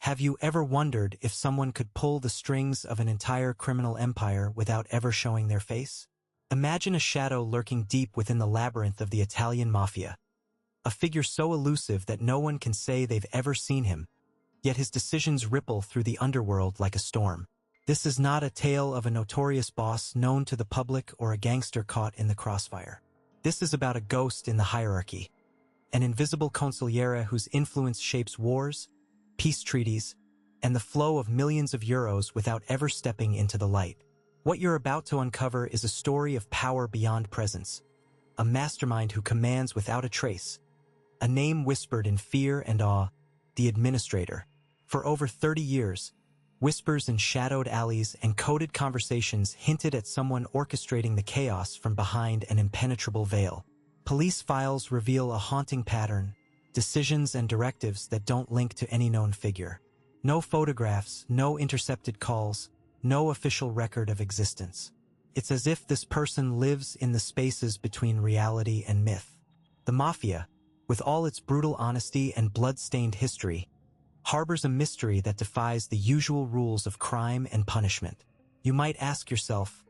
Have you ever wondered if someone could pull the strings of an entire criminal empire without ever showing their face? Imagine a shadow lurking deep within the labyrinth of the Italian mafia, a figure so elusive that no one can say they've ever seen him, yet his decisions ripple through the underworld like a storm. This is not a tale of a notorious boss known to the public or a gangster caught in the crossfire. This is about a ghost in the hierarchy, an invisible consigliere whose influence shapes wars, peace treaties, and the flow of millions of euros without ever stepping into the light. What you're about to uncover is a story of power beyond presence, a mastermind who commands without a trace, a name whispered in fear and awe, the administrator. For over 30 years, whispers in shadowed alleys and coded conversations hinted at someone orchestrating the chaos from behind an impenetrable veil. Police files reveal a haunting pattern, decisions and directives that don't link to any known figure. No photographs, no intercepted calls, no official record of existence. It's as if this person lives in the spaces between reality and myth. The mafia, with all its brutal honesty and blood-stained history, harbors a mystery that defies the usual rules of crime and punishment. You might ask yourself,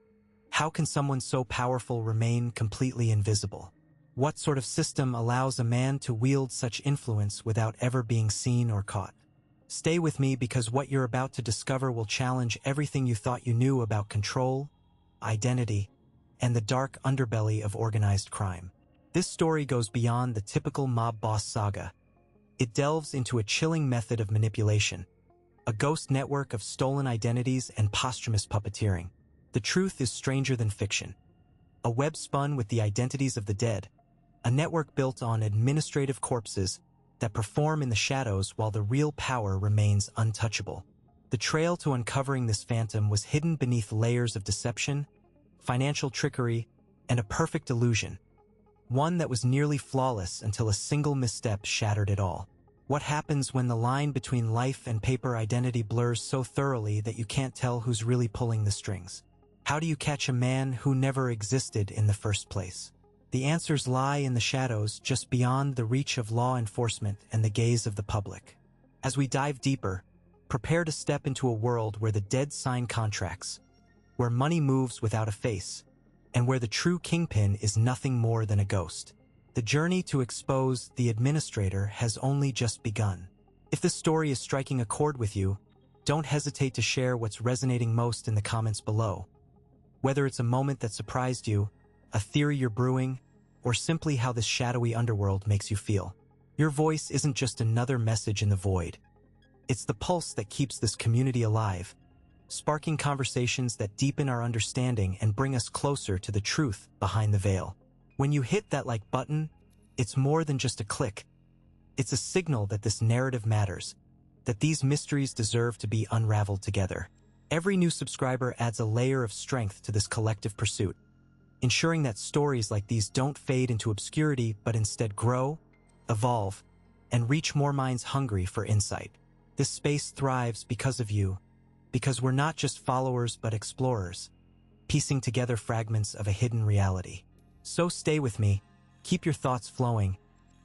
how can someone so powerful remain completely invisible? What sort of system allows a man to wield such influence without ever being seen or caught? Stay with me because what you're about to discover will challenge everything you thought you knew about control, identity, and the dark underbelly of organized crime. This story goes beyond the typical mob boss saga. It delves into a chilling method of manipulation, a ghost network of stolen identities and posthumous puppeteering. The truth is stranger than fiction. A web spun with the identities of the dead, a network built on administrative corpses that perform in the shadows while the real power remains untouchable. The trail to uncovering this phantom was hidden beneath layers of deception, financial trickery, and a perfect illusion, one that was nearly flawless until a single misstep shattered it all. What happens when the line between life and paper identity blurs so thoroughly that you can't tell who's really pulling the strings? How do you catch a man who never existed in the first place? The answers lie in the shadows just beyond the reach of law enforcement and the gaze of the public. As we dive deeper, prepare to step into a world where the dead sign contracts, where money moves without a face, and where the true kingpin is nothing more than a ghost. The journey to expose the administrator has only just begun. If this story is striking a chord with you, don't hesitate to share what's resonating most in the comments below. Whether it's a moment that surprised you, a theory you're brewing, or simply how this shadowy underworld makes you feel. Your voice isn't just another message in the void. It's the pulse that keeps this community alive, sparking conversations that deepen our understanding and bring us closer to the truth behind the veil. When you hit that like button, it's more than just a click. It's a signal that this narrative matters, that these mysteries deserve to be unraveled together. Every new subscriber adds a layer of strength to this collective pursuit, ensuring that stories like these don't fade into obscurity but instead grow, evolve, and reach more minds hungry for insight. This space thrives because of you, because we're not just followers but explorers, piecing together fragments of a hidden reality. So stay with me, keep your thoughts flowing,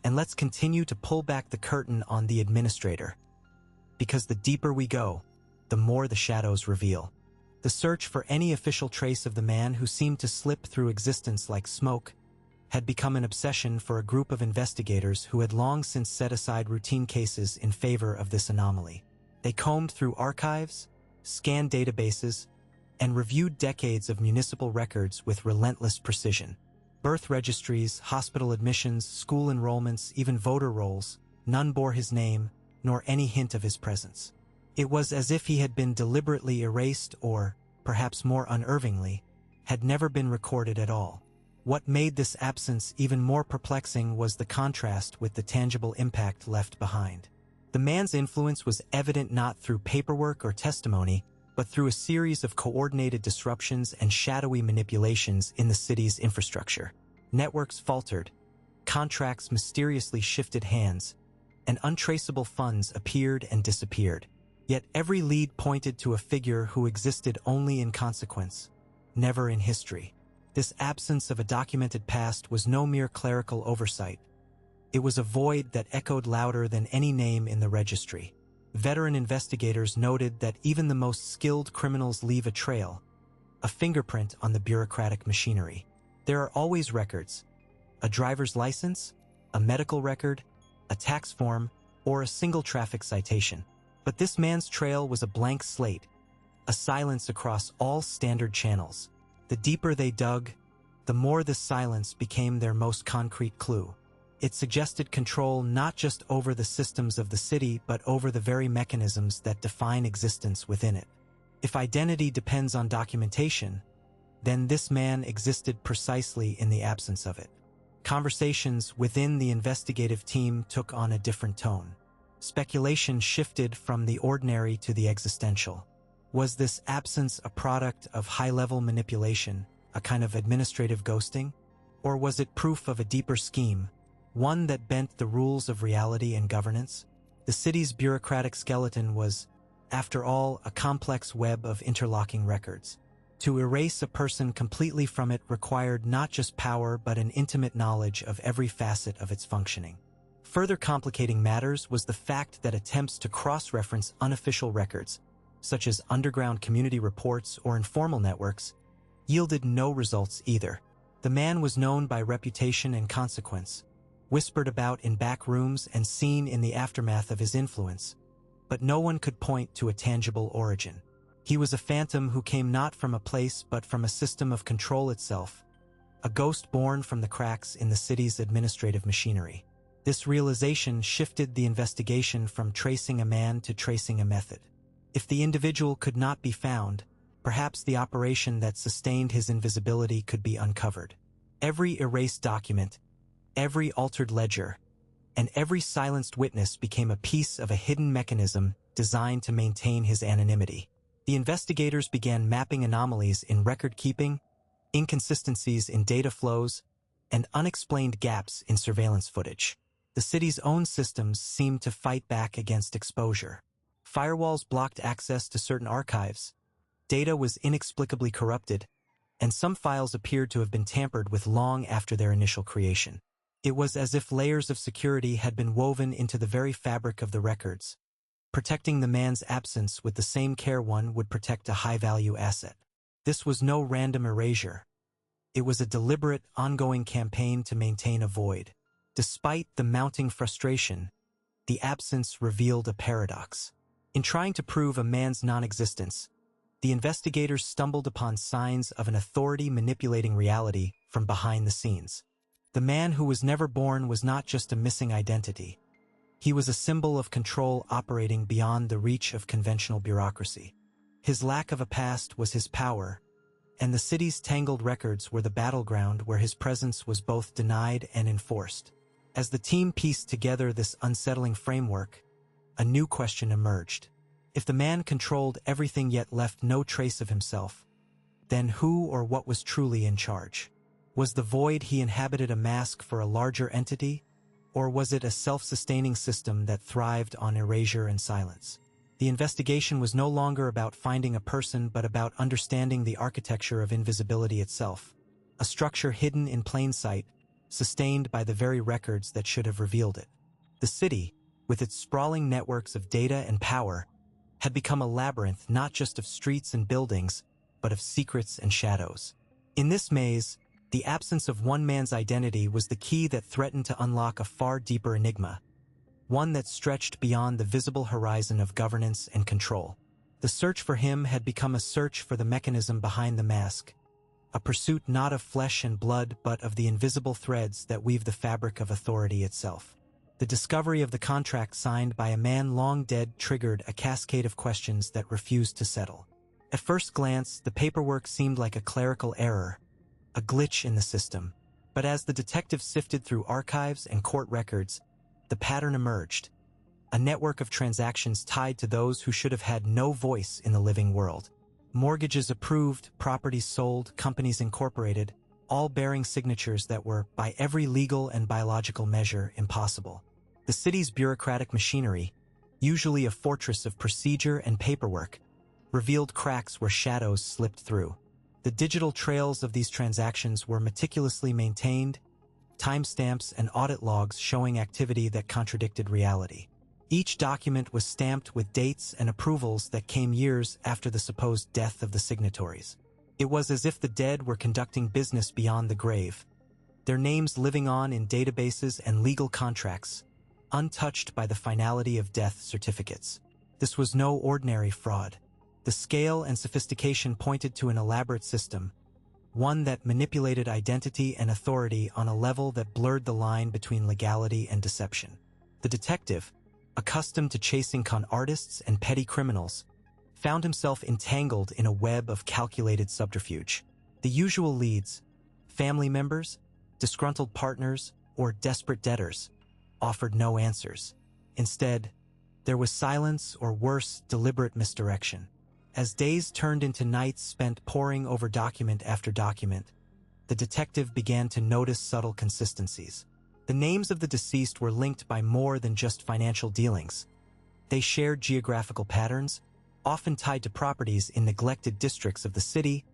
and let's continue to pull back the curtain on the administrator. Because the deeper we go, the more the shadows reveal. The search for any official trace of the man who seemed to slip through existence like smoke had become an obsession for a group of investigators who had long since set aside routine cases in favor of this anomaly. They combed through archives, scanned databases, and reviewed decades of municipal records with relentless precision. Birth registries, hospital admissions, school enrollments, even voter rolls, none bore his name, nor any hint of his presence. It was as if he had been deliberately erased or, perhaps more unervingly, had never been recorded at all. What made this absence even more perplexing was the contrast with the tangible impact left behind. The man's influence was evident not through paperwork or testimony, but through a series of coordinated disruptions and shadowy manipulations in the city's infrastructure. Networks faltered, contracts mysteriously shifted hands, and untraceable funds appeared and disappeared. Yet every lead pointed to a figure who existed only in consequence, never in history. This absence of a documented past was no mere clerical oversight. It was a void that echoed louder than any name in the registry. Veteran investigators noted that even the most skilled criminals leave a trail, a fingerprint on the bureaucratic machinery. There are always records: a driver's license, a medical record, a tax form, or a single traffic citation. But this man's trail was a blank slate, a silence across all standard channels. The deeper they dug, the more this silence became their most concrete clue. It suggested control not just over the systems of the city, but over the very mechanisms that define existence within it. If identity depends on documentation, then this man existed precisely in the absence of it. Conversations within the investigative team took on a different tone. Speculation shifted from the ordinary to the existential. Was this absence a product of high-level manipulation, a kind of administrative ghosting? Or was it proof of a deeper scheme, one that bent the rules of reality and governance? The city's bureaucratic skeleton was, after all, a complex web of interlocking records. To erase a person completely from it required not just power but an intimate knowledge of every facet of its functioning. Further complicating matters was the fact that attempts to cross-reference unofficial records, such as underground community reports or informal networks, yielded no results either. The man was known by reputation and consequence, whispered about in back rooms and seen in the aftermath of his influence, but no one could point to a tangible origin. He was a phantom who came not from a place but from a system of control itself, a ghost born from the cracks in the city's administrative machinery. This realization shifted the investigation from tracing a man to tracing a method. If the individual could not be found, perhaps the operation that sustained his invisibility could be uncovered. Every erased document, every altered ledger, and every silenced witness became a piece of a hidden mechanism designed to maintain his anonymity. The investigators began mapping anomalies in record-keeping, inconsistencies in data flows, and unexplained gaps in surveillance footage. The city's own systems seemed to fight back against exposure. Firewalls blocked access to certain archives, data was inexplicably corrupted, and some files appeared to have been tampered with long after their initial creation. It was as if layers of security had been woven into the very fabric of the records, protecting the man's absence with the same care one would protect a high-value asset. This was no random erasure. It was a deliberate, ongoing campaign to maintain a void. Despite the mounting frustration, the absence revealed a paradox. In trying to prove a man's non-existence, the investigators stumbled upon signs of an authority manipulating reality from behind the scenes. The man who was never born was not just a missing identity. He was a symbol of control operating beyond the reach of conventional bureaucracy. His lack of a past was his power, and the city's tangled records were the battleground where his presence was both denied and enforced. As the team pieced together this unsettling framework, a new question emerged. If the man controlled everything yet left no trace of himself, then who or what was truly in charge? Was the void he inhabited a mask for a larger entity, or was it a self-sustaining system that thrived on erasure and silence? The investigation was no longer about finding a person but about understanding the architecture of invisibility itself, a structure hidden in plain sight, sustained by the very records that should have revealed it. The city, with its sprawling networks of data and power, had become a labyrinth not just of streets and buildings, but of secrets and shadows. In this maze, the absence of one man's identity was the key that threatened to unlock a far deeper enigma, one that stretched beyond the visible horizon of governance and control. The search for him had become a search for the mechanism behind the mask, a pursuit not of flesh and blood but of the invisible threads that weave the fabric of authority itself. The discovery of the contract signed by a man long dead triggered a cascade of questions that refused to settle. At first glance, the paperwork seemed like a clerical error, a glitch in the system. But as the detectives sifted through archives and court records, the pattern emerged. A network of transactions tied to those who should have had no voice in the living world. Mortgages approved, properties sold, companies incorporated, all bearing signatures that were, by every legal and biological measure, impossible. The city's bureaucratic machinery, usually a fortress of procedure and paperwork, revealed cracks where shadows slipped through. The digital trails of these transactions were meticulously maintained, timestamps and audit logs showing activity that contradicted reality. Each document was stamped with dates and approvals that came years after the supposed death of the signatories. It was as if the dead were conducting business beyond the grave, their names living on in databases and legal contracts, untouched by the finality of death certificates. This was no ordinary fraud. The scale and sophistication pointed to an elaborate system, one that manipulated identity and authority on a level that blurred the line between legality and deception. The detective, accustomed to chasing con artists and petty criminals, found himself entangled in a web of calculated subterfuge. The usual leads, family members, disgruntled partners, or desperate debtors, offered no answers. Instead, there was silence or worse, deliberate misdirection. As days turned into nights spent poring over document after document, the detective began to notice subtle consistencies. The names of the deceased were linked by more than just financial dealings. They shared geographical patterns, often tied to properties in neglected districts of the city,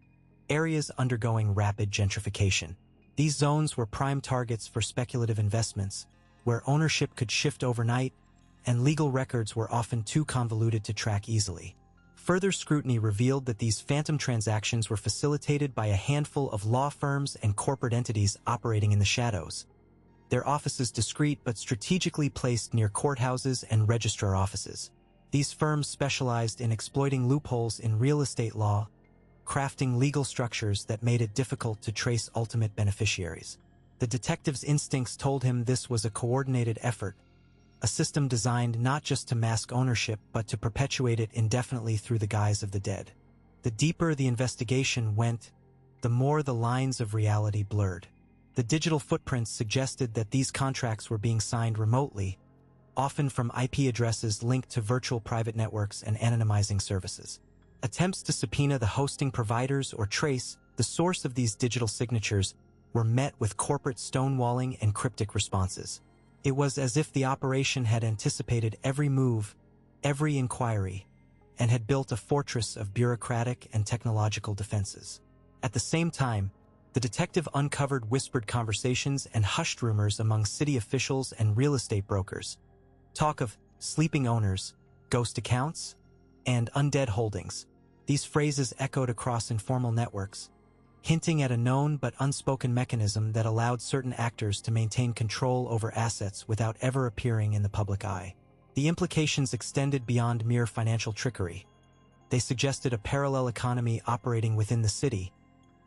areas undergoing rapid gentrification. These zones were prime targets for speculative investments, where ownership could shift overnight, and legal records were often too convoluted to track easily. Further scrutiny revealed that these phantom transactions were facilitated by a handful of law firms and corporate entities operating in the shadows, their offices discreet but strategically placed near courthouses and registrar offices. These firms specialized in exploiting loopholes in real estate law, crafting legal structures that made it difficult to trace ultimate beneficiaries. The detective's instincts told him this was a coordinated effort, a system designed not just to mask ownership but to perpetuate it indefinitely through the guise of the dead. The deeper the investigation went, the more the lines of reality blurred. The digital footprints suggested that these contracts were being signed remotely, often from IP addresses linked to virtual private networks and anonymizing services. Attempts to subpoena the hosting providers or trace the source of these digital signatures were met with corporate stonewalling and cryptic responses. It was as if the operation had anticipated every move, every inquiry, and had built a fortress of bureaucratic and technological defenses. At the same time, the detective uncovered whispered conversations and hushed rumors among city officials and real estate brokers. Talk of sleeping owners, ghost accounts, and undead holdings. These phrases echoed across informal networks, hinting at a known but unspoken mechanism that allowed certain actors to maintain control over assets without ever appearing in the public eye. The implications extended beyond mere financial trickery. They suggested a parallel economy operating within the city,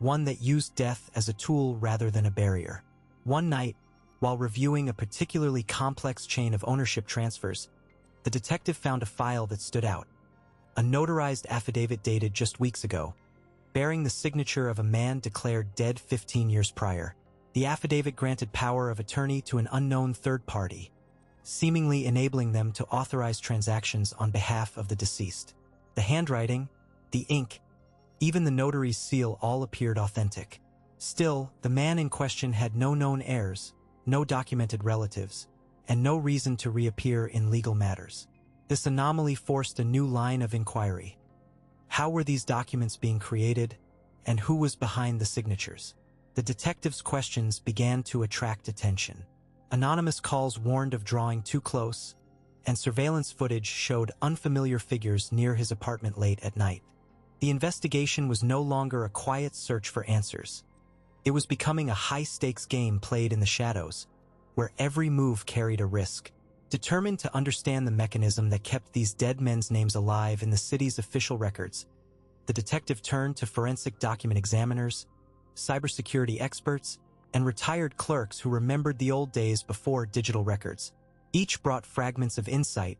one that used death as a tool rather than a barrier. One night, while reviewing a particularly complex chain of ownership transfers, the detective found a file that stood out. A notarized affidavit dated just weeks ago, bearing the signature of a man declared dead 15 years prior. The affidavit granted power of attorney to an unknown third party, seemingly enabling them to authorize transactions on behalf of the deceased. The handwriting, the ink, even the notary's seal all appeared authentic. Still, the man in question had no known heirs, no documented relatives, and no reason to reappear in legal matters. This anomaly forced a new line of inquiry. How were these documents being created, and who was behind the signatures? The detective's questions began to attract attention. Anonymous calls warned of drawing too close, and surveillance footage showed unfamiliar figures near his apartment late at night. The investigation was no longer a quiet search for answers. It was becoming a high-stakes game played in the shadows, where every move carried a risk. Determined to understand the mechanism that kept these dead men's names alive in the city's official records, the detective turned to forensic document examiners, cybersecurity experts, and retired clerks who remembered the old days before digital records. Each brought fragments of insight,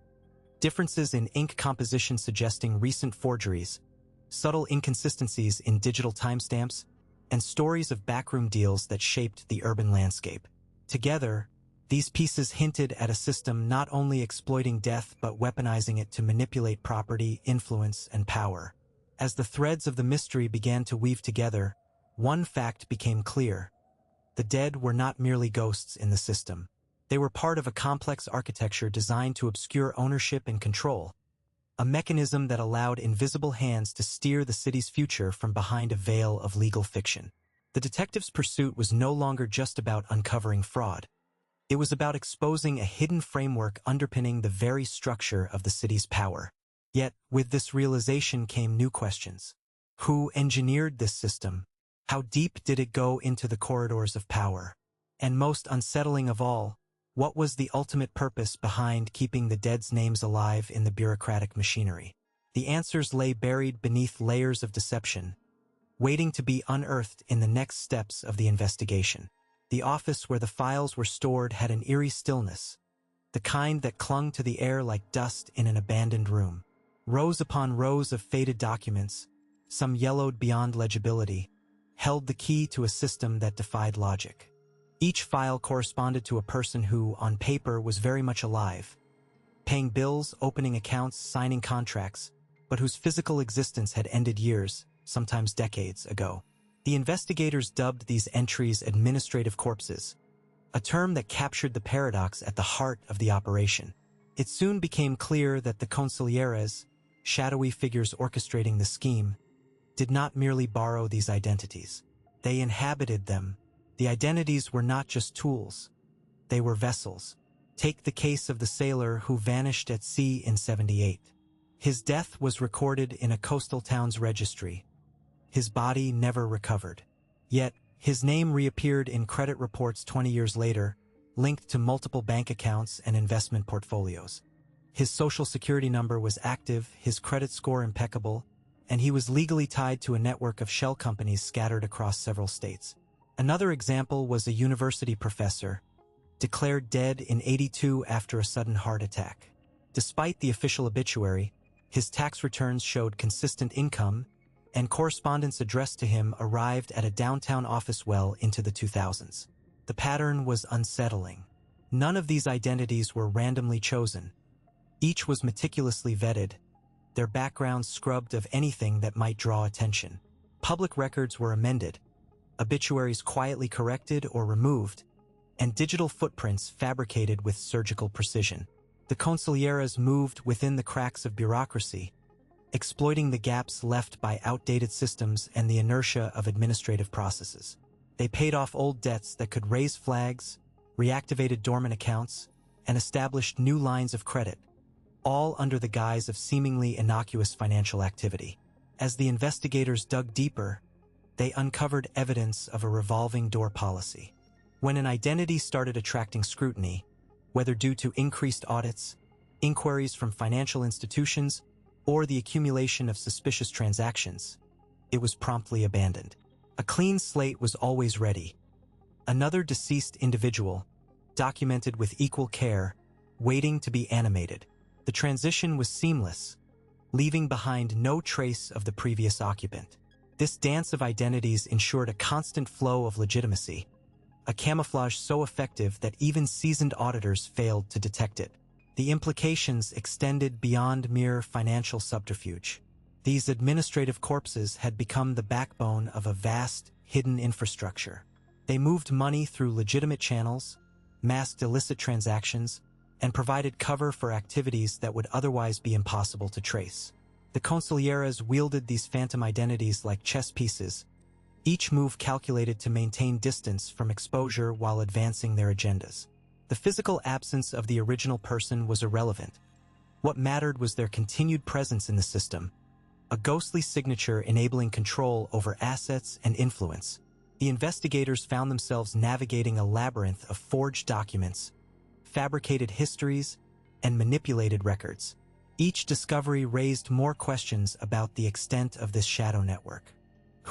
differences in ink composition suggesting recent forgeries, subtle inconsistencies in digital timestamps, and stories of backroom deals that shaped the urban landscape. Together, these pieces hinted at a system not only exploiting death but weaponizing it to manipulate property, influence, and power. As the threads of the mystery began to weave together, one fact became clear. The dead were not merely ghosts in the system. They were part of a complex architecture designed to obscure ownership and control, a mechanism that allowed invisible hands to steer the city's future from behind a veil of legal fiction. The detective's pursuit was no longer just about uncovering fraud. It was about exposing a hidden framework underpinning the very structure of the city's power. Yet, with this realization came new questions. Who engineered this system? How deep did it go into the corridors of power? And most unsettling of all, what was the ultimate purpose behind keeping the dead's names alive in the bureaucratic machinery? The answers lay buried beneath layers of deception, waiting to be unearthed in the next steps of the investigation. The office where the files were stored had an eerie stillness, the kind that clung to the air like dust in an abandoned room. Rows upon rows of faded documents, some yellowed beyond legibility, held the key to a system that defied logic. Each file corresponded to a person who, on paper, was very much alive, paying bills, opening accounts, signing contracts, but whose physical existence had ended years, sometimes decades, ago. The investigators dubbed these entries administrative corpses, a term that captured the paradox at the heart of the operation. It soon became clear that the consiglieres, shadowy figures orchestrating the scheme, did not merely borrow these identities. They inhabited them. The identities were not just tools. They were vessels. Take the case of the sailor who vanished at sea in '78. His death was recorded in a coastal town's registry. His body never recovered. Yet, his name reappeared in credit reports 20 years later, linked to multiple bank accounts and investment portfolios. His social security number was active, his credit score impeccable, and he was legally tied to a network of shell companies scattered across several states. Another example was a university professor, declared dead in '82 after a sudden heart attack. Despite the official obituary, his tax returns showed consistent income, and correspondence addressed to him arrived at a downtown office well into the 2000s. The pattern was unsettling. None of these identities were randomly chosen. Each was meticulously vetted, their backgrounds scrubbed of anything that might draw attention. Public records were amended, obituaries quietly corrected or removed, and digital footprints fabricated with surgical precision. The consiglieres moved within the cracks of bureaucracy, exploiting the gaps left by outdated systems and the inertia of administrative processes. They paid off old debts that could raise flags, reactivated dormant accounts, and established new lines of credit, all under the guise of seemingly innocuous financial activity. As the investigators dug deeper, they uncovered evidence of a revolving door policy. When an identity started attracting scrutiny, whether due to increased audits, inquiries from financial institutions, or the accumulation of suspicious transactions, it was promptly abandoned. A clean slate was always ready. Another deceased individual, documented with equal care, waiting to be animated. The transition was seamless, leaving behind no trace of the previous occupant. This dance of identities ensured a constant flow of legitimacy, a camouflage so effective that even seasoned auditors failed to detect it. The implications extended beyond mere financial subterfuge. These administrative corpses had become the backbone of a vast, hidden infrastructure. They moved money through legitimate channels, masked illicit transactions, and provided cover for activities that would otherwise be impossible to trace. The consiglieres wielded these phantom identities like chess pieces, each move calculated to maintain distance from exposure while advancing their agendas. The physical absence of the original person was irrelevant. What mattered was their continued presence in the system, a ghostly signature enabling control over assets and influence. The investigators found themselves navigating a labyrinth of forged documents, fabricated histories, and manipulated records. Each discovery raised more questions about the extent of this shadow network.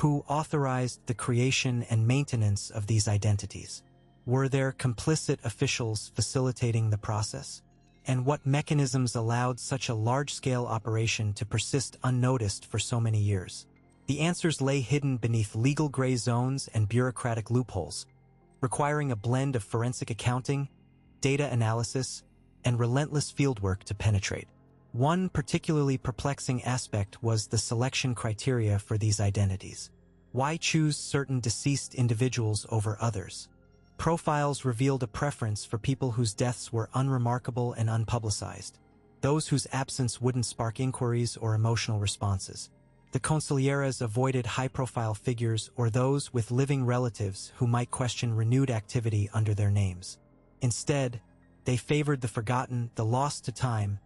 Who authorized the creation and maintenance of these identities? Were there complicit officials facilitating the process? And what mechanisms allowed such a large-scale operation to persist unnoticed for so many years? The answers lay hidden beneath legal gray zones and bureaucratic loopholes, requiring a blend of forensic accounting, data analysis, and relentless fieldwork to penetrate. One particularly perplexing aspect was the selection criteria for these identities. Why choose certain deceased individuals over others? Profiles revealed a preference for people whose deaths were unremarkable and unpublicized, those whose absence wouldn't spark inquiries or emotional responses. The consiglieres avoided high-profile figures or those with living relatives who might question renewed activity under their names. Instead, they favored the forgotten, the lost to time,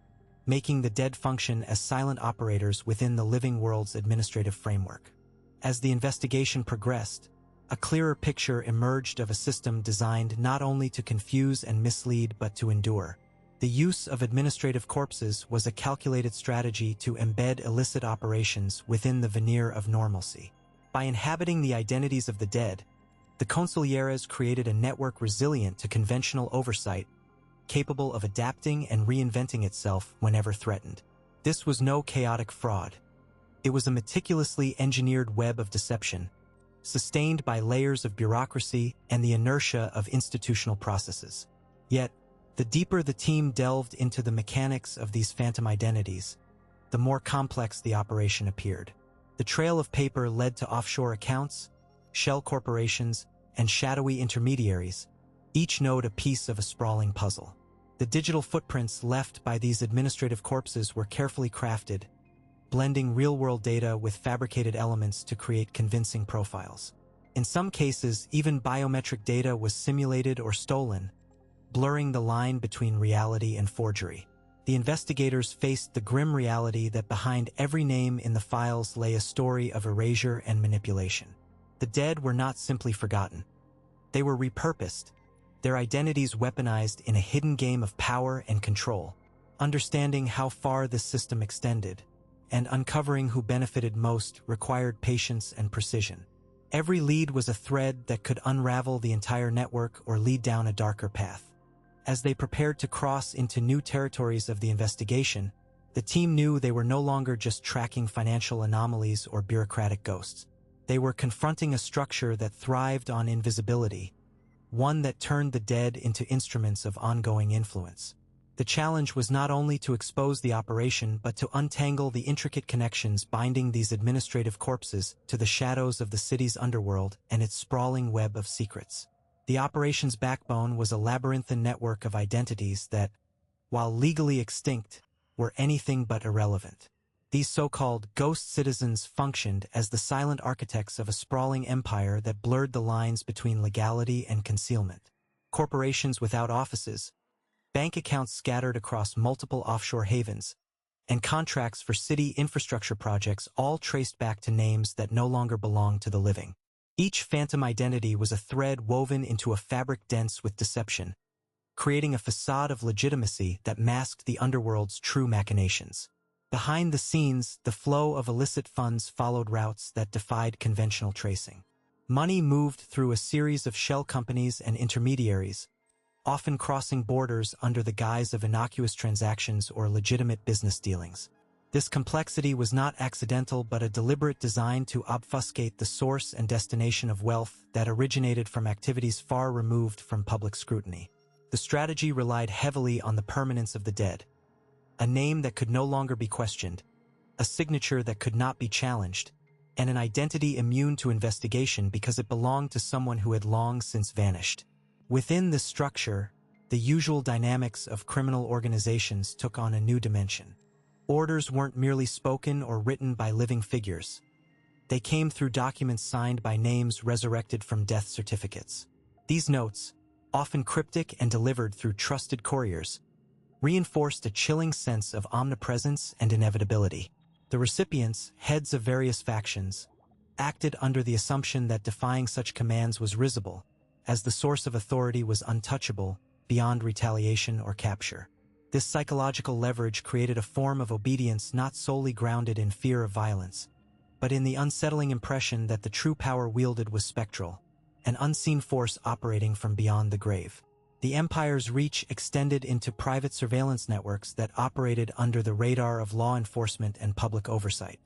making the dead function as silent operators within the living world's administrative framework. As the investigation progressed, a clearer picture emerged of a system designed not only to confuse and mislead but to endure. The use of administrative corpses was a calculated strategy to embed illicit operations within the veneer of normalcy. By inhabiting the identities of the dead, the consiglieres created a network resilient to conventional oversight, capable of adapting and reinventing itself whenever threatened. This was no chaotic fraud. It was a meticulously engineered web of deception, sustained by layers of bureaucracy and the inertia of institutional processes. Yet, the deeper the team delved into the mechanics of these phantom identities, the more complex the operation appeared. The trail of paper led to offshore accounts, shell corporations, and shadowy intermediaries, each node a piece of a sprawling puzzle. The digital footprints left by these administrative corpses were carefully crafted, blending real-world data with fabricated elements to create convincing profiles. In some cases, even biometric data was simulated or stolen, blurring the line between reality and forgery. The investigators faced the grim reality that behind every name in the files lay a story of erasure and manipulation. The dead were not simply forgotten. They were repurposed, their identities weaponized in a hidden game of power and control. Understanding how far this system extended, and uncovering who benefited most required patience and precision. Every lead was a thread that could unravel the entire network or lead down a darker path. As they prepared to cross into new territories of the investigation, the team knew they were no longer just tracking financial anomalies or bureaucratic ghosts. They were confronting a structure that thrived on invisibility, one that turned the dead into instruments of ongoing influence. The challenge was not only to expose the operation but to untangle the intricate connections binding these administrative corpses to the shadows of the city's underworld and its sprawling web of secrets. The operation's backbone was a labyrinthine network of identities that, while legally extinct, were anything but irrelevant. These so-called ghost citizens functioned as the silent architects of a sprawling empire that blurred the lines between legality and concealment. Corporations without offices, bank accounts scattered across multiple offshore havens, and contracts for city infrastructure projects all traced back to names that no longer belonged to the living. Each phantom identity was a thread woven into a fabric dense with deception, creating a facade of legitimacy that masked the underworld's true machinations. Behind the scenes, the flow of illicit funds followed routes that defied conventional tracing. Money moved through a series of shell companies and intermediaries, often crossing borders under the guise of innocuous transactions or legitimate business dealings. This complexity was not accidental but a deliberate design to obfuscate the source and destination of wealth that originated from activities far removed from public scrutiny. The strategy relied heavily on the permanence of the dead, a name that could no longer be questioned, a signature that could not be challenged, and an identity immune to investigation because it belonged to someone who had long since vanished. Within this structure, the usual dynamics of criminal organizations took on a new dimension. Orders weren't merely spoken or written by living figures. They came through documents signed by names resurrected from death certificates. These notes, often cryptic and delivered through trusted couriers, reinforced a chilling sense of omnipresence and inevitability. The recipients, heads of various factions, acted under the assumption that defying such commands was risible, as the source of authority was untouchable, beyond retaliation or capture. This psychological leverage created a form of obedience not solely grounded in fear of violence, but in the unsettling impression that the true power wielded was spectral, an unseen force operating from beyond the grave. The empire's reach extended into private surveillance networks that operated under the radar of law enforcement and public oversight.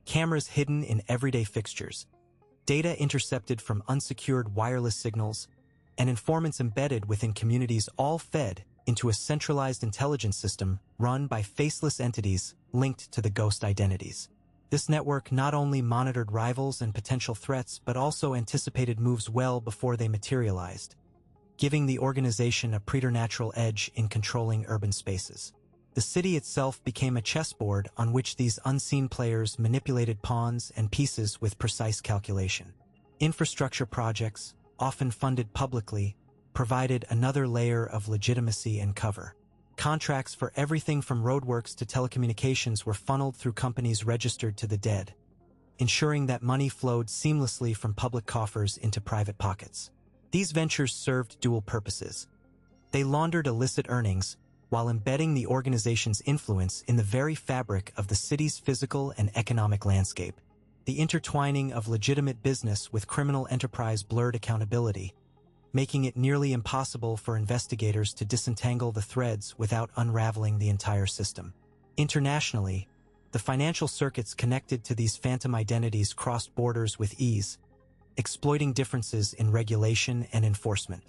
Cameras hidden in everyday fixtures, data intercepted from unsecured wireless signals, and informants embedded within communities all fed into a centralized intelligence system run by faceless entities linked to the ghost identities. This network not only monitored rivals and potential threats but also anticipated moves well before they materialized, giving the organization a preternatural edge in controlling urban spaces. The city itself became a chessboard on which these unseen players manipulated pawns and pieces with precise calculation. Infrastructure projects, often funded publicly, provided another layer of legitimacy and cover. Contracts for everything from roadworks to telecommunications were funneled through companies registered to the dead, ensuring that money flowed seamlessly from public coffers into private pockets. These ventures served dual purposes. They laundered illicit earnings while embedding the organization's influence in the very fabric of the city's physical and economic landscape. The intertwining of legitimate business with criminal enterprise blurred accountability, making it nearly impossible for investigators to disentangle the threads without unraveling the entire system. Internationally, the financial circuits connected to these phantom identities crossed borders with ease, exploiting differences in regulation and enforcement.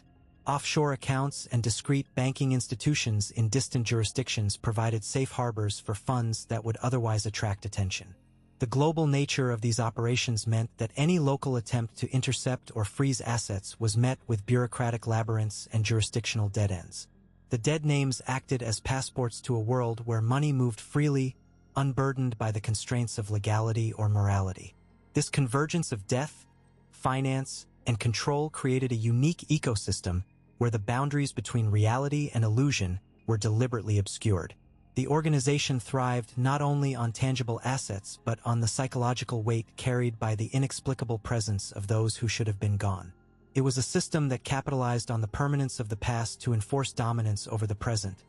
Offshore accounts and discrete banking institutions in distant jurisdictions provided safe harbors for funds that would otherwise attract attention. The global nature of these operations meant that any local attempt to intercept or freeze assets was met with bureaucratic labyrinths and jurisdictional dead ends. The dead names acted as passports to a world where money moved freely, unburdened by the constraints of legality or morality. This convergence of death, finance, and control created a unique ecosystem where the boundaries between reality and illusion were deliberately obscured. The organization thrived not only on tangible assets but on the psychological weight carried by the inexplicable presence of those who should have been gone. It was a system that capitalized on the permanence of the past to enforce dominance over the present,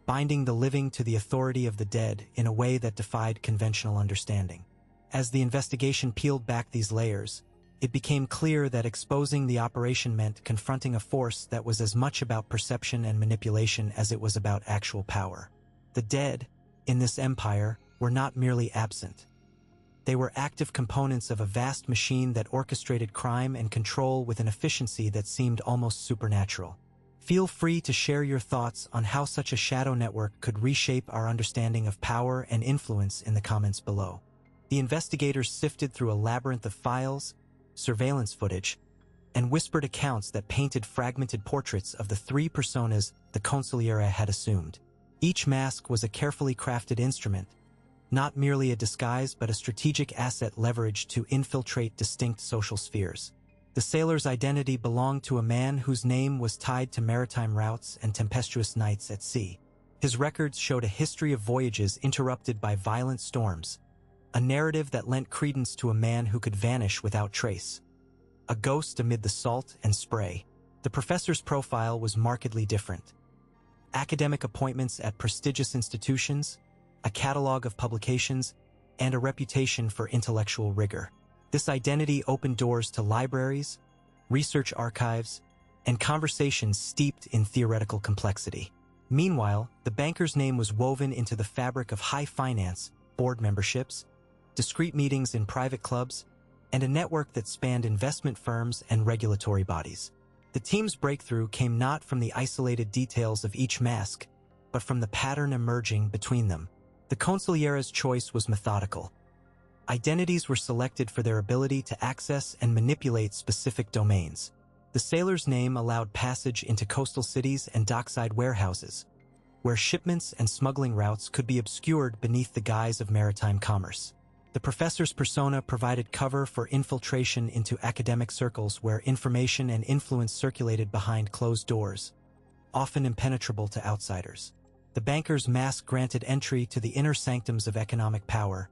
binding the living to the authority of the dead in a way that defied conventional understanding. As the investigation peeled back these layers, it became clear that exposing the operation meant confronting a force that was as much about perception and manipulation as it was about actual power. The dead, in this empire, were not merely absent. They were active components of a vast machine that orchestrated crime and control with an efficiency that seemed almost supernatural. Feel free to share your thoughts on how such a shadow network could reshape our understanding of power and influence in the comments below. The investigators sifted through a labyrinth of files, surveillance footage, and whispered accounts that painted fragmented portraits of the three personas the consigliere had assumed. Each mask was a carefully crafted instrument, not merely a disguise but a strategic asset leveraged to infiltrate distinct social spheres. The sailor's identity belonged to a man whose name was tied to maritime routes and tempestuous nights at sea. His records showed a history of voyages interrupted by violent storms, a narrative that lent credence to a man who could vanish without trace. A ghost amid the salt and spray. The professor's profile was markedly different. Academic appointments at prestigious institutions, a catalog of publications, and a reputation for intellectual rigor. This identity opened doors to libraries, research archives, and conversations steeped in theoretical complexity. Meanwhile, the banker's name was woven into the fabric of high finance, board memberships, discreet meetings in private clubs, and a network that spanned investment firms and regulatory bodies. The team's breakthrough came not from the isolated details of each mask, but from the pattern emerging between them. The consigliere's choice was methodical. Identities were selected for their ability to access and manipulate specific domains. The sailor's name allowed passage into coastal cities and dockside warehouses, where shipments and smuggling routes could be obscured beneath the guise of maritime commerce. The professor's persona provided cover for infiltration into academic circles where information and influence circulated behind closed doors, often impenetrable to outsiders. The banker's mask granted entry to the inner sanctums of economic power,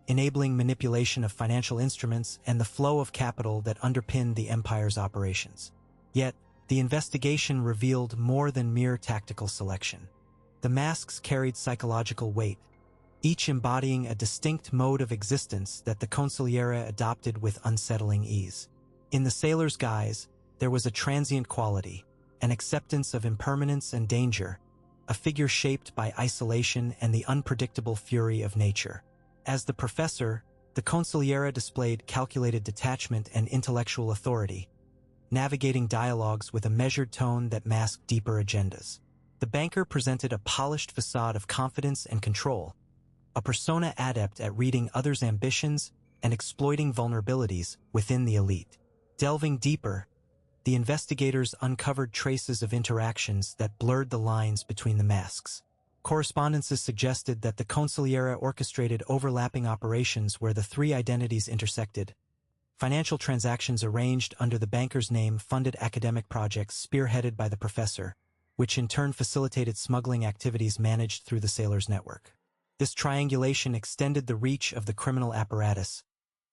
enabling manipulation of financial instruments and the flow of capital that underpinned the empire's operations. Yet, the investigation revealed more than mere tactical selection. The masks carried psychological weight, each embodying a distinct mode of existence that the consigliere adopted with unsettling ease. In the sailor's guise, there was a transient quality, an acceptance of impermanence and danger, a figure shaped by isolation and the unpredictable fury of nature. As the professor, the consigliere displayed calculated detachment and intellectual authority, navigating dialogues with a measured tone that masked deeper agendas. The banker presented a polished facade of confidence and control, a persona adept at reading others' ambitions and exploiting vulnerabilities within the elite. Delving deeper, the investigators uncovered traces of interactions that blurred the lines between the masks. Correspondences suggested that the consigliere orchestrated overlapping operations where the three identities intersected, Financial transactions arranged under the banker's name funded academic projects spearheaded by the professor, which in turn facilitated smuggling activities managed through the sailors' network. This triangulation extended the reach of the criminal apparatus,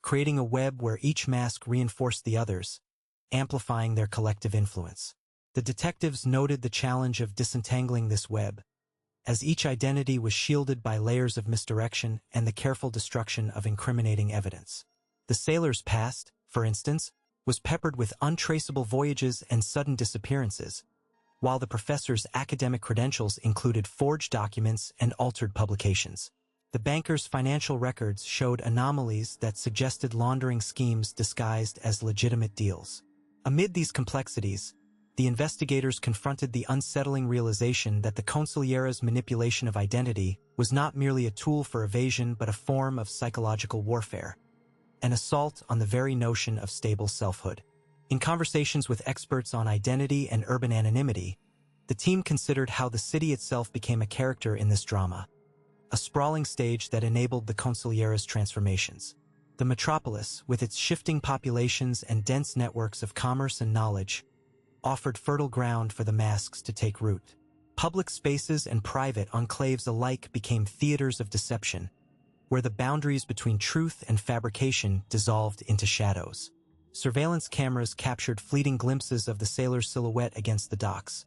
creating a web where each mask reinforced the others, amplifying their collective influence. The detectives noted the challenge of disentangling this web, as each identity was shielded by layers of misdirection and the careful destruction of incriminating evidence. The sailor's past, for instance, was peppered with untraceable voyages and sudden disappearances, while the professor's academic credentials included forged documents and altered publications. The banker's financial records showed anomalies that suggested laundering schemes disguised as legitimate deals. Amid these complexities, the investigators confronted the unsettling realization that the consigliere's manipulation of identity was not merely a tool for evasion but a form of psychological warfare, an assault on the very notion of stable selfhood. In conversations with experts on identity and urban anonymity, the team considered how the city itself became a character in this drama, a sprawling stage that enabled the consigliere's transformations. The metropolis, with its shifting populations and dense networks of commerce and knowledge, offered fertile ground for the masks to take root. Public spaces and private enclaves alike became theaters of deception, where the boundaries between truth and fabrication dissolved into shadows. Surveillance cameras captured fleeting glimpses of the sailor's silhouette against the docks,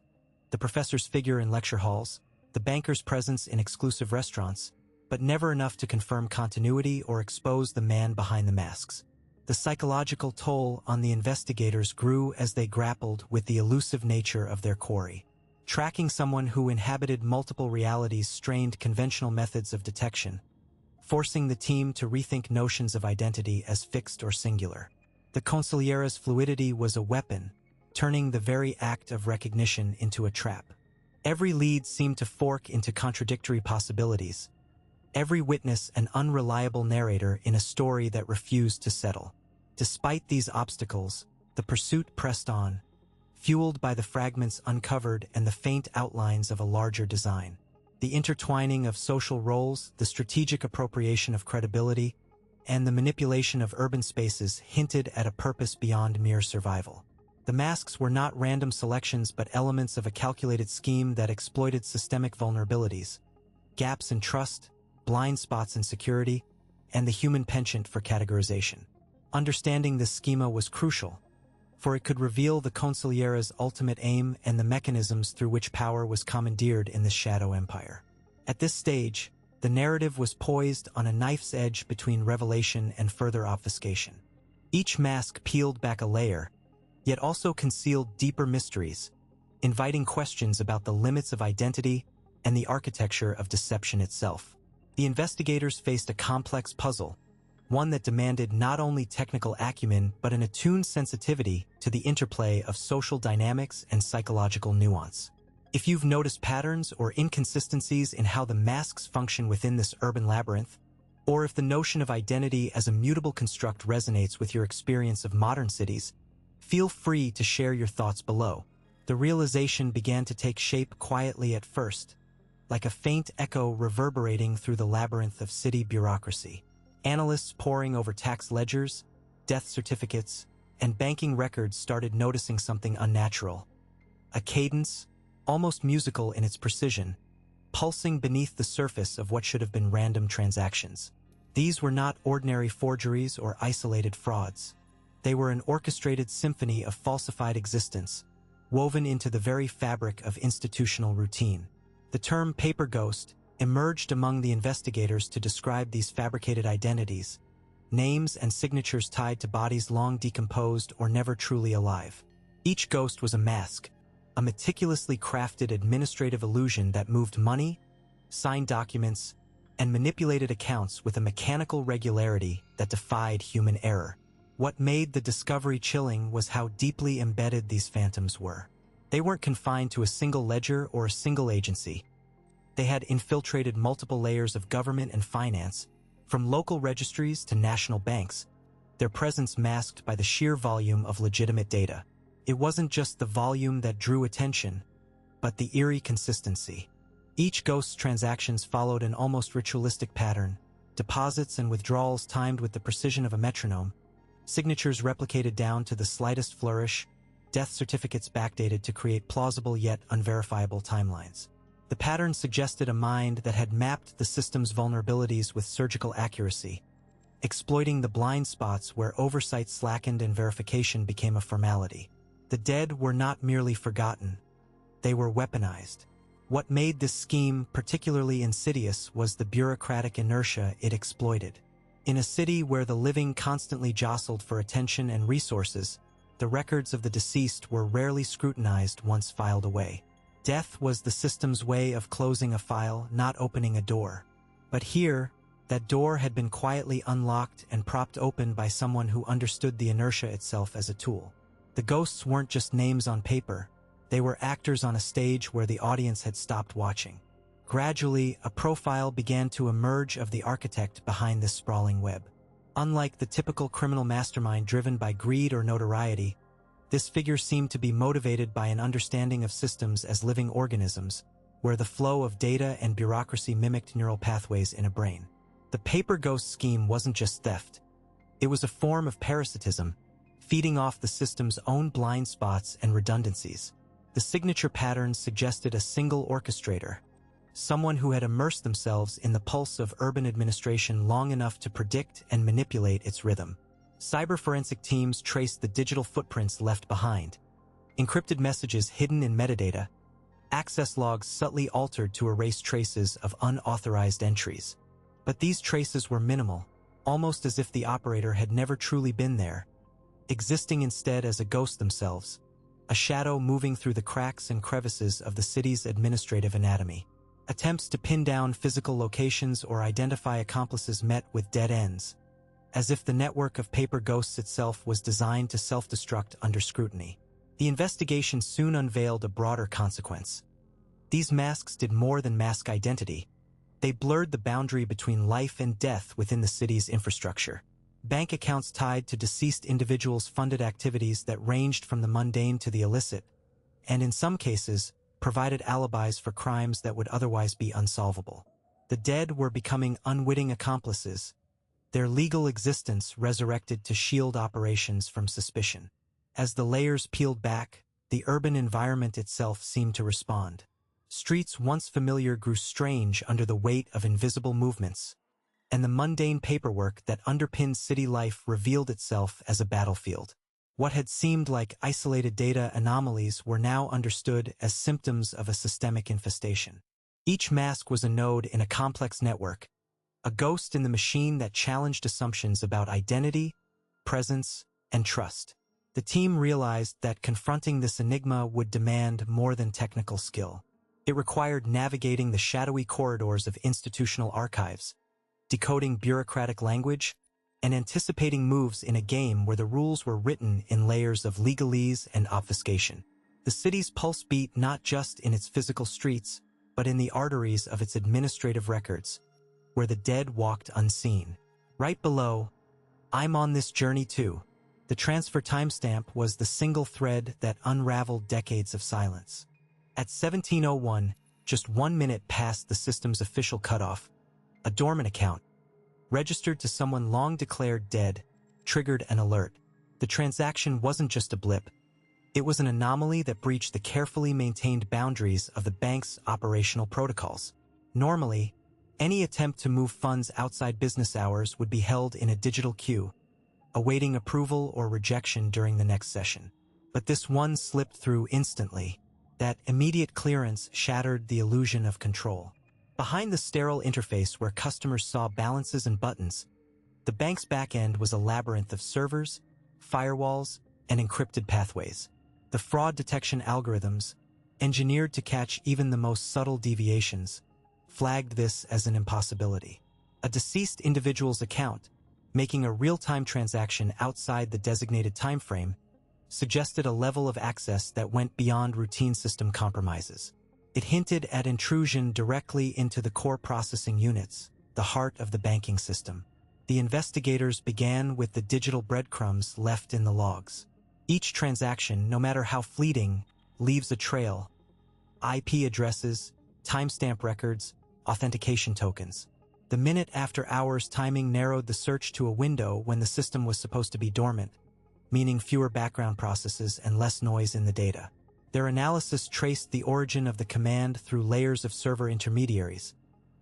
the professor's figure in lecture halls, the banker's presence in exclusive restaurants, but never enough to confirm continuity or expose the man behind the masks. The psychological toll on the investigators grew as they grappled with the elusive nature of their quarry. Tracking someone who inhabited multiple realities strained conventional methods of detection, forcing the team to rethink notions of identity as fixed or singular. The consigliere's fluidity was a weapon, turning the very act of recognition into a trap. Every lead seemed to fork into contradictory possibilities, every witness an unreliable narrator in a story that refused to settle. Despite these obstacles, the pursuit pressed on, fueled by the fragments uncovered and the faint outlines of a larger design. The intertwining of social roles, the strategic appropriation of credibility, and the manipulation of urban spaces hinted at a purpose beyond mere survival. The masks were not random selections but elements of a calculated scheme that exploited systemic vulnerabilities, gaps in trust, blind spots in security, and the human penchant for categorization. Understanding this schema was crucial, for it could reveal the consigliere's ultimate aim and the mechanisms through which power was commandeered in this shadow empire. At this stage, the narrative was poised on a knife's edge between revelation and further obfuscation. Each mask peeled back a layer, yet also concealed deeper mysteries, inviting questions about the limits of identity and the architecture of deception itself. The investigators faced a complex puzzle, one that demanded not only technical acumen but an attuned sensitivity to the interplay of social dynamics and psychological nuance. If you've noticed patterns or inconsistencies in how the masks function within this urban labyrinth, or if the notion of identity as a mutable construct resonates with your experience of modern cities, feel free to share your thoughts below. The realization began to take shape quietly at first, like a faint echo reverberating through the labyrinth of city bureaucracy. Analysts poring over tax ledgers, death certificates, and banking records started noticing something unnatural. A cadence, almost musical in its precision, pulsing beneath the surface of what should have been random transactions. These were not ordinary forgeries or isolated frauds. They were an orchestrated symphony of falsified existence, woven into the very fabric of institutional routine. The term paper ghost emerged among the investigators to describe these fabricated identities, names and signatures tied to bodies long decomposed or never truly alive. Each ghost was a mask, a meticulously crafted administrative illusion that moved money, signed documents, and manipulated accounts with a mechanical regularity that defied human error. What made the discovery chilling was how deeply embedded these phantoms were. They weren't confined to a single ledger or a single agency. They had infiltrated multiple layers of government and finance, from local registries to national banks, their presence masked by the sheer volume of legitimate data. It wasn't just the volume that drew attention, but the eerie consistency. Each ghost's transactions followed an almost ritualistic pattern, deposits and withdrawals timed with the precision of a metronome, signatures replicated down to the slightest flourish, death certificates backdated to create plausible yet unverifiable timelines. The pattern suggested a mind that had mapped the system's vulnerabilities with surgical accuracy, exploiting the blind spots where oversight slackened and verification became a formality. The dead were not merely forgotten, they were weaponized. What made this scheme particularly insidious was the bureaucratic inertia it exploited. In a city where the living constantly jostled for attention and resources, the records of the deceased were rarely scrutinized once filed away. Death was the system's way of closing a file, not opening a door. But here, that door had been quietly unlocked and propped open by someone who understood the inertia itself as a tool. The ghosts weren't just names on paper, they were actors on a stage where the audience had stopped watching. Gradually, a profile began to emerge of the architect behind this sprawling web. Unlike the typical criminal mastermind driven by greed or notoriety, this figure seemed to be motivated by an understanding of systems as living organisms, where the flow of data and bureaucracy mimicked neural pathways in a brain. The paper ghost scheme wasn't just theft. It was a form of parasitism, feeding off the system's own blind spots and redundancies. The signature patterns suggested a single orchestrator, someone who had immersed themselves in the pulse of urban administration long enough to predict and manipulate its rhythm. Cyber forensic teams traced the digital footprints left behind, encrypted messages hidden in metadata, access logs subtly altered to erase traces of unauthorized entries. But these traces were minimal, almost as if the operator had never truly been there, existing instead as a ghost themselves, a shadow moving through the cracks and crevices of the city's administrative anatomy. Attempts to pin down physical locations or identify accomplices met with dead ends, as if the network of paper ghosts itself was designed to self-destruct under scrutiny. The investigation soon unveiled a broader consequence. These masks did more than mask identity. They blurred the boundary between life and death within the city's infrastructure. Bank accounts tied to deceased individuals funded activities that ranged from the mundane to the illicit, and in some cases, provided alibis for crimes that would otherwise be unsolvable. The dead were becoming unwitting accomplices, their legal existence resurrected to shield operations from suspicion. As the layers peeled back, the urban environment itself seemed to respond. Streets once familiar grew strange under the weight of invisible movements, and the mundane paperwork that underpinned city life revealed itself as a battlefield. What had seemed like isolated data anomalies were now understood as symptoms of a systemic infestation. Each mask was a node in a complex network, a ghost in the machine that challenged assumptions about identity, presence, and trust. The team realized that confronting this enigma would demand more than technical skill. It required navigating the shadowy corridors of institutional archives, decoding bureaucratic language, and anticipating moves in a game where the rules were written in layers of legalese and obfuscation. The city's pulse beat not just in its physical streets, but in the arteries of its administrative records, where the dead walked unseen. Right below, "I'm on this journey too." The transfer timestamp was the single thread that unraveled decades of silence. At 17:01, just 1 minute past the system's official cutoff, a dormant account, registered to someone long declared dead, triggered an alert. The transaction wasn't just a blip. It was an anomaly that breached the carefully maintained boundaries of the bank's operational protocols. Normally, any attempt to move funds outside business hours would be held in a digital queue, awaiting approval or rejection during the next session. But this one slipped through instantly. That immediate clearance shattered the illusion of control. Behind the sterile interface where customers saw balances and buttons, the bank's backend was a labyrinth of servers, firewalls, and encrypted pathways. The fraud detection algorithms, engineered to catch even the most subtle deviations, flagged this as an impossibility. A deceased individual's account, making a real-time transaction outside the designated timeframe, suggested a level of access that went beyond routine system compromises. It hinted at intrusion directly into the core processing units, the heart of the banking system. The investigators began with the digital breadcrumbs left in the logs. Each transaction, no matter how fleeting, leaves a trail: IP addresses, timestamp records, authentication tokens. The minute after hours timing narrowed the search to a window when the system was supposed to be dormant, meaning fewer background processes and less noise in the data. Their analysis traced the origin of the command through layers of server intermediaries,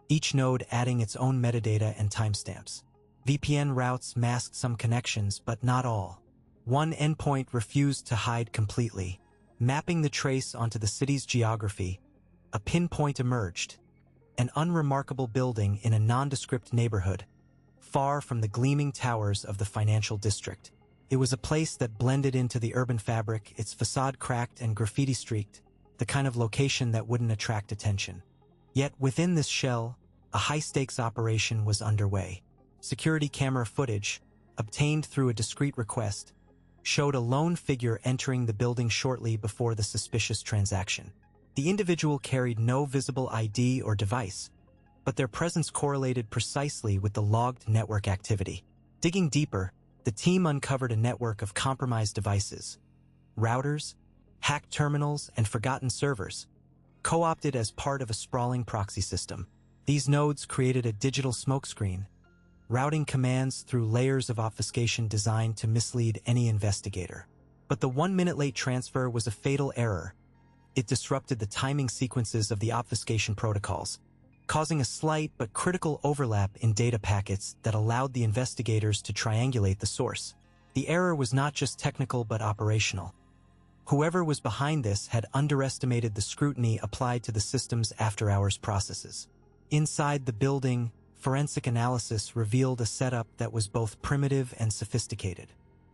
each node adding its own metadata and timestamps. VPN routes masked some connections, but not all. One endpoint refused to hide completely. Mapping the trace onto the city's geography, a pinpoint emerged, an unremarkable building in a nondescript neighborhood, far from the gleaming towers of the financial district. It was a place that blended into the urban fabric, its facade cracked and graffiti-streaked, the kind of location that wouldn't attract attention. Yet within this shell, a high-stakes operation was underway. Security camera footage, obtained through a discreet request, showed a lone figure entering the building shortly before the suspicious transaction. The individual carried no visible ID or device, but their presence correlated precisely with the logged network activity. Digging deeper, the team uncovered a network of compromised devices, routers, hacked terminals, and forgotten servers, co-opted as part of a sprawling proxy system. These nodes created a digital smokescreen, routing commands through layers of obfuscation designed to mislead any investigator. But the 1-minute late transfer was a fatal error. It disrupted the timing sequences of the obfuscation protocols, causing a slight but critical overlap in data packets that allowed the investigators to triangulate the source. The error was not just technical but operational. Whoever was behind this had underestimated the scrutiny applied to the system's after-hours processes. Inside the building, forensic analysis revealed a setup that was both primitive and sophisticated.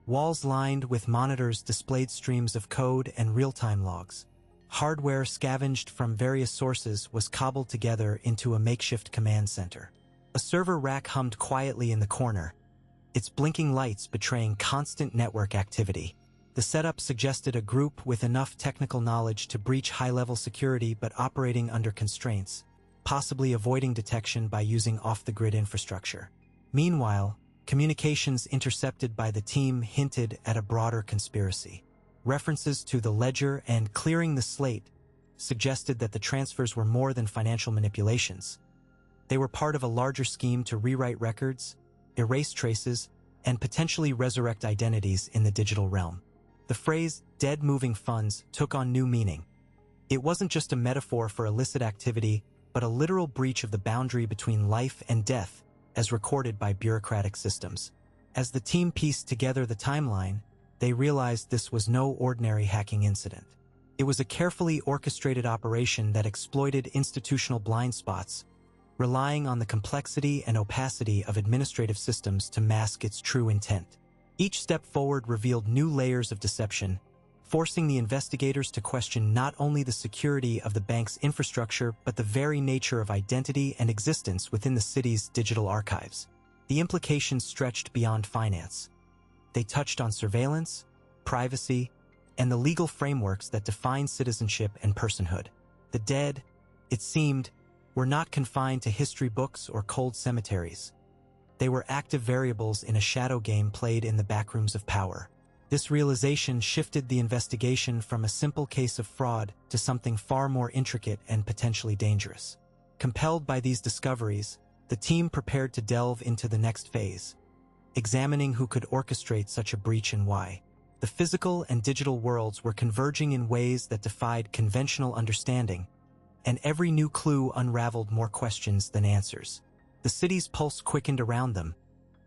Walls lined with monitors displayed streams of code and real-time logs. Hardware scavenged from various sources was cobbled together into a makeshift command center. A server rack hummed quietly in the corner, its blinking lights betraying constant network activity. The setup suggested a group with enough technical knowledge to breach high-level security but operating under constraints, possibly avoiding detection by using off-the-grid infrastructure. Meanwhile, communications intercepted by the team hinted at a broader conspiracy. References to the ledger and clearing the slate suggested that the transfers were more than financial manipulations. They were part of a larger scheme to rewrite records, erase traces, and potentially resurrect identities in the digital realm. The phrase "dead moving funds" took on new meaning. It wasn't just a metaphor for illicit activity, but a literal breach of the boundary between life and death, as recorded by bureaucratic systems. As the team pieced together the timeline, they realized this was no ordinary hacking incident. It was a carefully orchestrated operation that exploited institutional blind spots, relying on the complexity and opacity of administrative systems to mask its true intent. Each step forward revealed new layers of deception, forcing the investigators to question not only the security of the bank's infrastructure but the very nature of identity and existence within the city's digital archives. The implications stretched beyond finance. They touched on surveillance, privacy, and the legal frameworks that define citizenship and personhood. The dead, it seemed, were not confined to history books or cold cemeteries. They were active variables in a shadow game played in the backrooms of power. This realization shifted the investigation from a simple case of fraud to something far more intricate and potentially dangerous. Compelled by these discoveries, the team prepared to delve into the next phase, examining who could orchestrate such a breach and why. The physical and digital worlds were converging in ways that defied conventional understanding, and every new clue unraveled more questions than answers. The city's pulse quickened around them,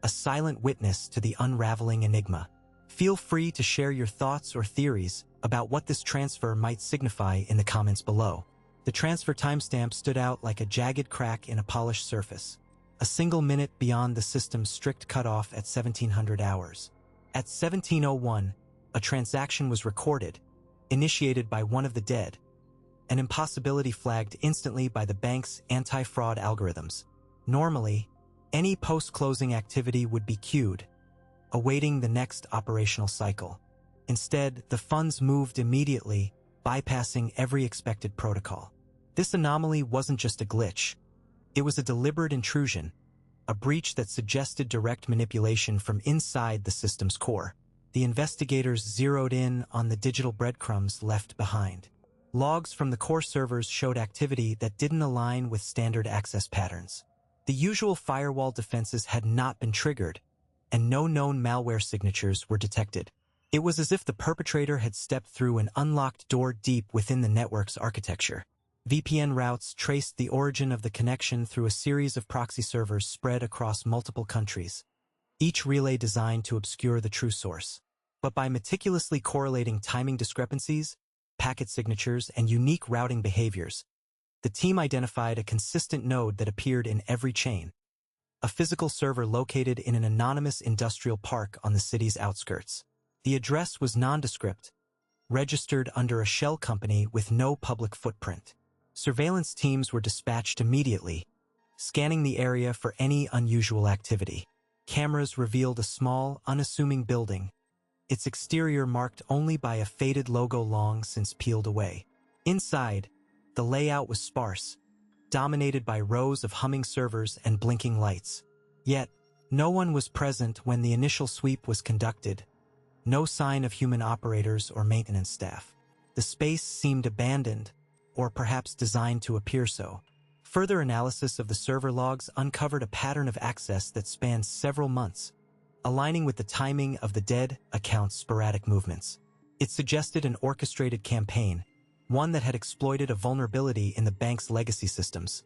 a silent witness to the unraveling enigma. Feel free to share your thoughts or theories about what this transfer might signify in the comments below. The transfer timestamp stood out like a jagged crack in a polished surface, a single minute beyond the system's strict cutoff at 1700 hours. At 1701, a transaction was recorded, initiated by one of the dead, an impossibility flagged instantly by the bank's anti-fraud algorithms. Normally, any post-closing activity would be queued, awaiting the next operational cycle. Instead, the funds moved immediately, bypassing every expected protocol. This anomaly wasn't just a glitch. It was a deliberate intrusion, a breach that suggested direct manipulation from inside the system's core. The investigators zeroed in on the digital breadcrumbs left behind. Logs from the core servers showed activity that didn't align with standard access patterns. The usual firewall defenses had not been triggered, and no known malware signatures were detected. It was as if the perpetrator had stepped through an unlocked door deep within the network's architecture. VPN routes traced the origin of the connection through a series of proxy servers spread across multiple countries, each relay designed to obscure the true source. But by meticulously correlating timing discrepancies, packet signatures, and unique routing behaviors, the team identified a consistent node that appeared in every chain, a physical server located in an anonymous industrial park on the city's outskirts. The address was nondescript, registered under a shell company with no public footprint. Surveillance teams were dispatched immediately, scanning the area for any unusual activity. Cameras revealed a small, unassuming building, its exterior marked only by a faded logo long since peeled away. Inside, the layout was sparse, dominated by rows of humming servers and blinking lights. Yet, no one was present when the initial sweep was conducted. No sign of human operators or maintenance staff. The space seemed abandoned, or perhaps designed to appear so. Further analysis of the server logs uncovered a pattern of access that spanned several months, aligning with the timing of the dead account's sporadic movements. It suggested an orchestrated campaign, one that had exploited a vulnerability in the bank's legacy systems,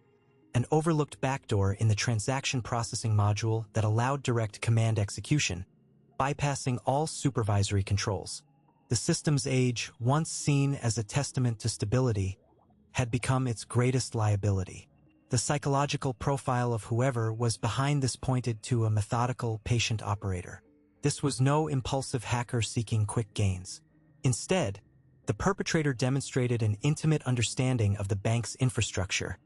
an overlooked backdoor in the transaction processing module that allowed direct command execution, bypassing all supervisory controls. The system's age, once seen as a testament to stability, had become its greatest liability. The psychological profile of whoever was behind this pointed to a methodical, patient operator. This was no impulsive hacker seeking quick gains. Instead, the perpetrator demonstrated an intimate understanding of the bank's infrastructure,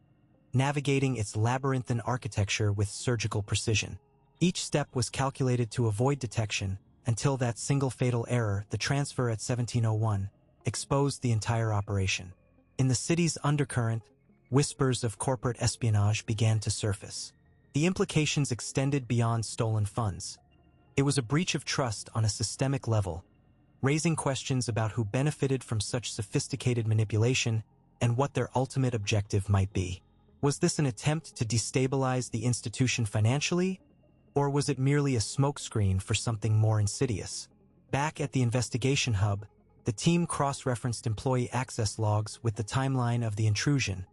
navigating its labyrinthine architecture with surgical precision. Each step was calculated to avoid detection until that single fatal error, the transfer at 1701, exposed the entire operation. In the city's undercurrent, whispers of corporate espionage began to surface. The implications extended beyond stolen funds. It was a breach of trust on a systemic level, raising questions about who benefited from such sophisticated manipulation and what their ultimate objective might be. Was this an attempt to destabilize the institution financially, or was it merely a smokescreen for something more insidious? Back at the investigation hub, the team cross-referenced employee access logs with the timeline of the intrusion,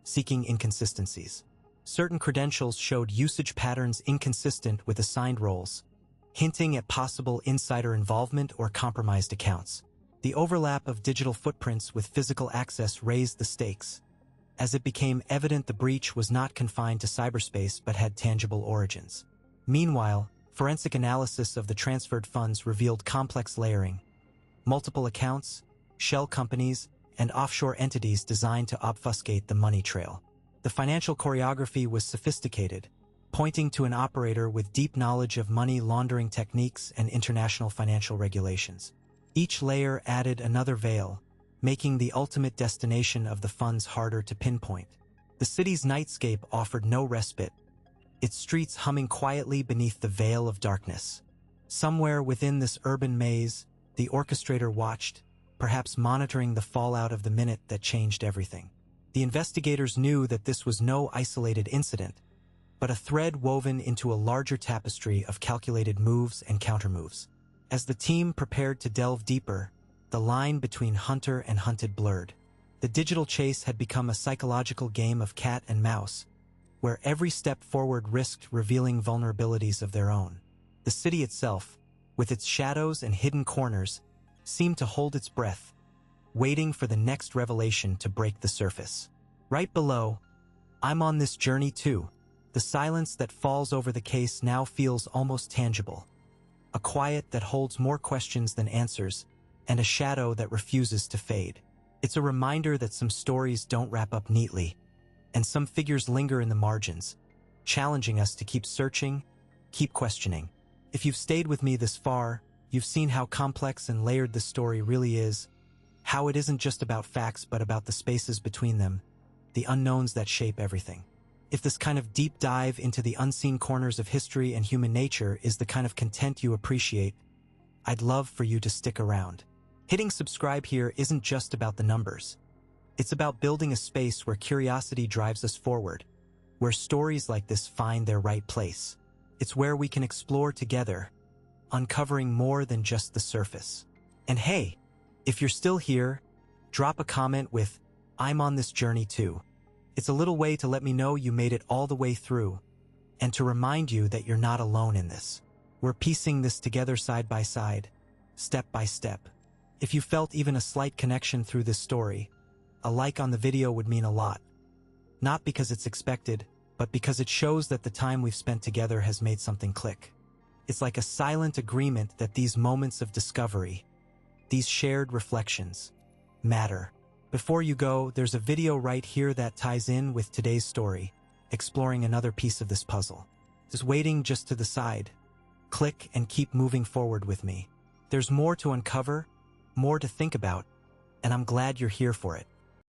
seeking inconsistencies. Certain credentials showed usage patterns inconsistent with assigned roles, hinting at possible insider involvement or compromised accounts. The overlap of digital footprints with physical access raised the stakes, as it became evident the breach was not confined to cyberspace but had tangible origins. Meanwhile, forensic analysis of the transferred funds revealed complex layering, multiple accounts, shell companies, and offshore entities designed to obfuscate the money trail. The financial choreography was sophisticated, pointing to an operator with deep knowledge of money laundering techniques and international financial regulations. Each layer added another veil, making the ultimate destination of the funds harder to pinpoint. The city's nightscape offered no respite, its streets humming quietly beneath the veil of darkness. Somewhere within this urban maze, the orchestrator watched, perhaps monitoring the fallout of the minute that changed everything. The investigators knew that this was no isolated incident, but a thread woven into a larger tapestry of calculated moves and countermoves. As the team prepared to delve deeper, the line between hunter and hunted blurred. The digital chase had become a psychological game of cat and mouse, where every step forward risked revealing vulnerabilities of their own. The city itself, with its shadows and hidden corners, seemed to hold its breath, waiting for the next revelation to break the surface. Right below, I'm on this journey too. The silence that falls over the case now feels almost tangible. A quiet that holds more questions than answers, and a shadow that refuses to fade. It's a reminder that some stories don't wrap up neatly, and some figures linger in the margins, challenging us to keep searching, keep questioning. If you've stayed with me this far, you've seen how complex and layered this story really is, how it isn't just about facts but about the spaces between them, the unknowns that shape everything. If this kind of deep dive into the unseen corners of history and human nature is the kind of content you appreciate, I'd love for you to stick around. Hitting subscribe here isn't just about the numbers. It's about building a space where curiosity drives us forward, where stories like this find their right place. It's where we can explore together, uncovering more than just the surface. And hey, if you're still here, drop a comment with, "I'm on this journey too." It's a little way to let me know you made it all the way through, and to remind you that you're not alone in this. We're piecing this together side by side, step by step. If you felt even a slight connection through this story, a like on the video would mean a lot. Not because it's expected, but because it shows that the time we've spent together has made something click. It's like a silent agreement that these moments of discovery, these shared reflections, matter. Before you go, there's a video right here that ties in with today's story, exploring another piece of this puzzle. Just waiting just to the side. Click and keep moving forward with me. There's more to uncover, more to think about, and I'm glad you're here for it.